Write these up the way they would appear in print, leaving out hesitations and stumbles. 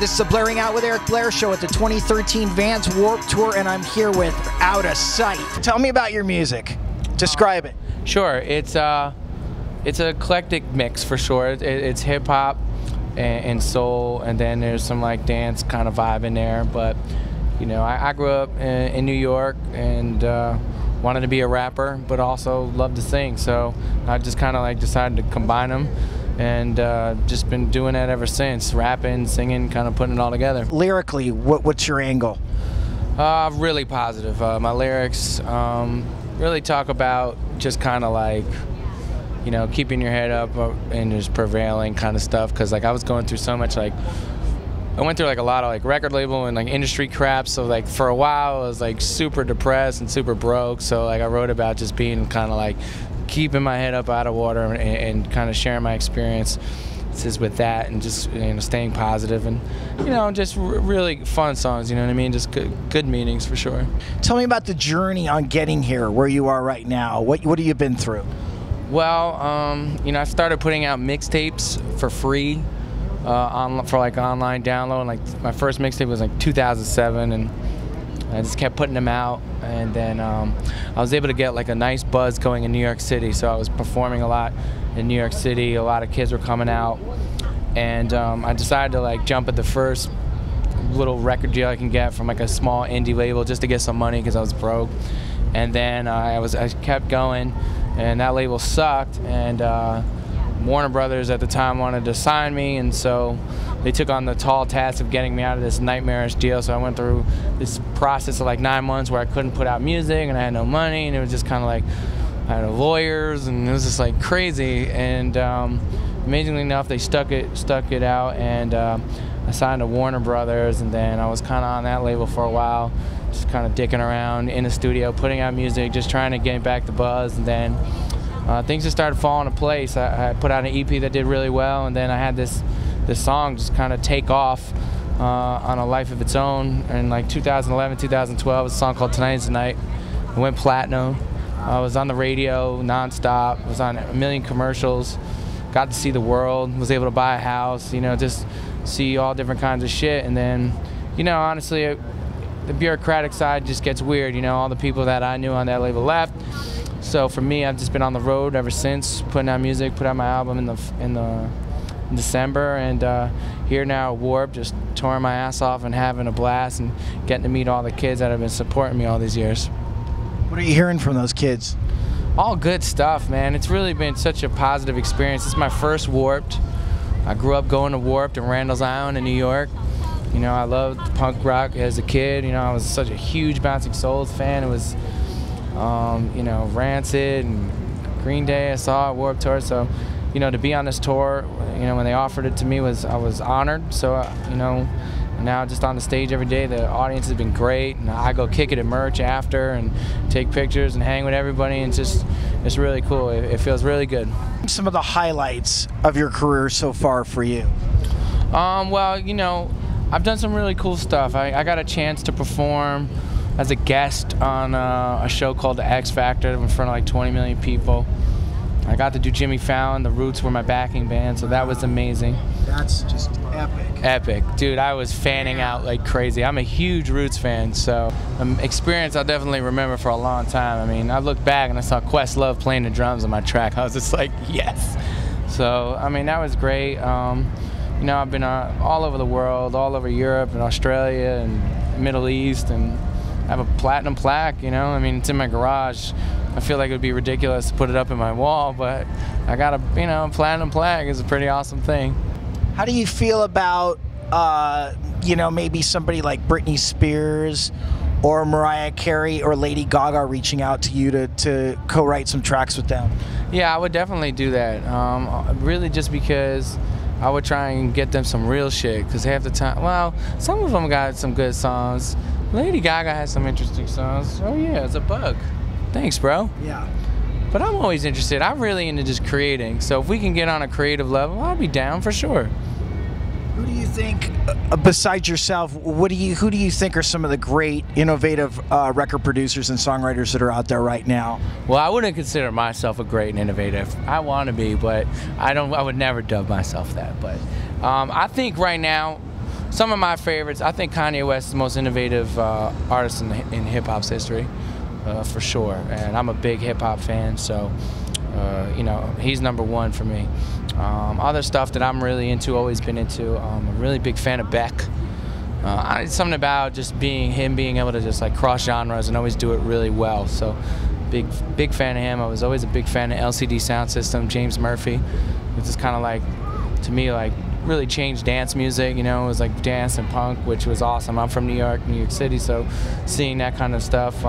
This is the Blairing Out with Eric Blair show at the 2013 Vans Warped Tour, and I'm here with Outasight. Tell me about your music. Describe it. Sure, it's an eclectic mix for sure. It's hip hop and soul, and then there's some like dance kind of vibe in there. But you know, I grew up in New York and wanted to be a rapper, but also loved to sing. So I just kind of like decided to combine them, and just been doing that ever since. Rapping, singing, kind of putting it all together. Lyrically, what's your angle? Really positive. My lyrics really talk about just kind of like, you know, keeping your head up and just prevailing kind of stuff. Because like I was going through so much, like I went through like a lot of like record label and like industry crap. So like for a while I was like super depressed and super broke. So like I wrote about just being kind of like keeping my head up out of water and kind of sharing my experiences with that, and just, you know, staying positive, and you know, just really fun songs, you know what I mean, just good meanings for sure. Tell me about the journey on getting here, where you are right now. What have you been through? Well, you know, I started putting out mixtapes for free for like online download, and like my first mixtape was like 2007, and I just kept putting them out, and then I was able to get like a nice buzz going in New York City. So I was performing a lot in New York City. A lot of kids were coming out, and I decided to like jump at the first little record deal I can get from like a small indie label, just to get some money because I was broke. And then I kept going, and that label sucked, and Warner Brothers at the time wanted to sign me, and so they took on the tall task of getting me out of this nightmarish deal. So I went through this process of like 9 months where I couldn't put out music, and I had no money, and it was just kind of like I had lawyers, and it was just like crazy. And amazingly enough, they stuck it out, and I signed to Warner Brothers, and then I was kind of on that label for a while, just kind of dicking around in the studio, putting out music, just trying to get back the buzz. And then things just started falling into place. I put out an EP that did really well, and then I had this song just kind of take off on a life of its own. In like 2011, 2012, it was a song called Tonight Is the Night. It went platinum. I was on the radio nonstop. I was on a million commercials. Got to see the world. Was able to buy a house. You know, just see all different kinds of shit. And then, you know, honestly, the bureaucratic side just gets weird. You know, all the people that I knew on that label left. So for me, I've just been on the road ever since, putting out music. Put out my album in December, and here now at Warp, just touring my ass off and having a blast, and getting to meet all the kids that have been supporting me all these years. What are you hearing from those kids? All good stuff, man. It's really been such a positive experience. It's my first Warped. I grew up going to Warped in Randall's Island in New York. You know, I loved punk rock as a kid. You know, I was such a huge Bouncing Souls fan. It was, you know, Rancid and Green Day I saw at Warped Tour. So, you know, to be on this tour, you know, when they offered it to me, I was honored. So, you know, now just on the stage every day, the audience has been great, and I go kick it at merch after and take pictures and hang with everybody, and it's really cool. It feels really good. Some of the highlights of your career so far for you? Well, you know, I've done some really cool stuff. I got a chance to perform as a guest on a show called The X Factor in front of like 20 million people. I got to do Jimmy Fallon. The Roots were my backing band, so that was amazing. That's just epic. Epic. Dude, I was fanning out like crazy. I'm a huge Roots fan, so experience I'll definitely remember for a long time. I mean, I look back and I saw Questlove playing the drums on my track. I was just like, yes. So, I mean, that was great. You know, I've been all over the world, all over Europe and Australia and Middle East, and I have a platinum plaque, you know. I mean, it's in my garage. I feel like it would be ridiculous to put it up in my wall, but I got a, you know, platinum plaque is a pretty awesome thing. How do you feel about, you know, maybe somebody like Britney Spears or Mariah Carey or Lady Gaga reaching out to you to co-write some tracks with them? Yeah, I would definitely do that. Really just because I would try and get them some real shit, because half the time, well, some of them got some good songs. Lady Gaga has some interesting songs. Oh yeah, it's a bug. Thanks, bro. Yeah. But I'm always interested. I'm really into just creating. So if we can get on a creative level, I'll be down for sure. Who do you think, besides yourself, who do you think are some of the great, innovative record producers and songwriters that are out there right now? Well, I wouldn't consider myself a great and innovative. I want to be, but I would never dub myself that. But I think right now, some of my favorites. I think Kanye West is the most innovative artist in hip hop's history, for sure. And I'm a big hip hop fan, so you know, he's #1 for me. Other stuff that I'm really into, always been into. I'm a really big fan of Beck. Something about just being able to just like cross genres and always do it really well. So big fan of him. I was always a big fan of LCD Sound System, James Murphy, which is kind of like, to me, like really changed dance music. You know, it was like dance and punk, which was awesome. I'm from New York City, so seeing that kind of stuff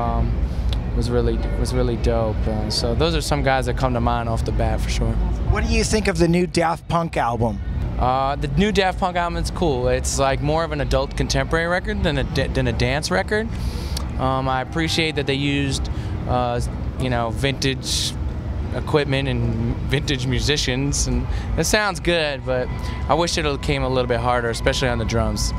was really dope. So those are some guys that come to mind off the bat for sure. What do you think of the new Daft Punk album? The new Daft Punk album is cool. It's like more of an adult contemporary record than a dance record. I appreciate that they used you know, vintage equipment and vintage musicians, and it sounds good, but I wish it came a little bit harder, especially on the drums.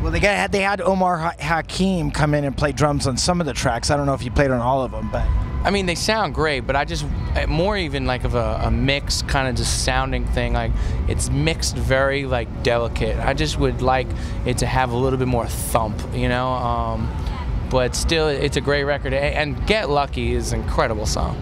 Well, they had Omar Hakim come in and play drums on some of the tracks. I don't know if he played on all of them, but I mean, they sound great, but I just more even like of a mix kind of just sounding thing. Like it's mixed very like delicate. I just would like it to have a little bit more thump, you know. But still, it's a great record. And Get Lucky is an incredible song.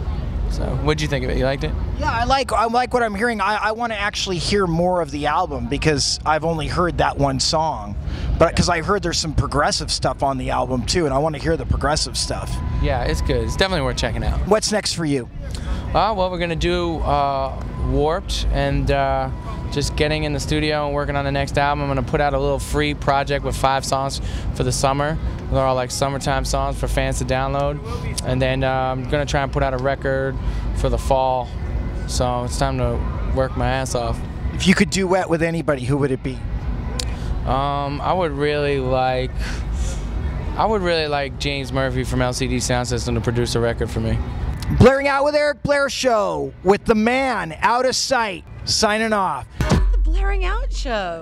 So, what'd you think of it? You liked it? Yeah, I like what I'm hearing. I want to actually hear more of the album because I've only heard that one song. But because I heard there's some progressive stuff on the album too, and I want to hear the progressive stuff. Yeah, it's good. It's definitely worth checking out. What's next for you? Well, we're gonna do Warped, and just getting in the studio and working on the next album. I'm gonna put out a little free project with 5 songs for the summer. They're all like summertime songs for fans to download, and then I'm gonna try and put out a record for the fall. So it's time to work my ass off. If you could duet with anybody, who would it be? I would really like James Murphy from LCD Sound System to produce a record for me. Blairing Out with Eric Blair show with the man Outasight signing off. The Blairing Out show.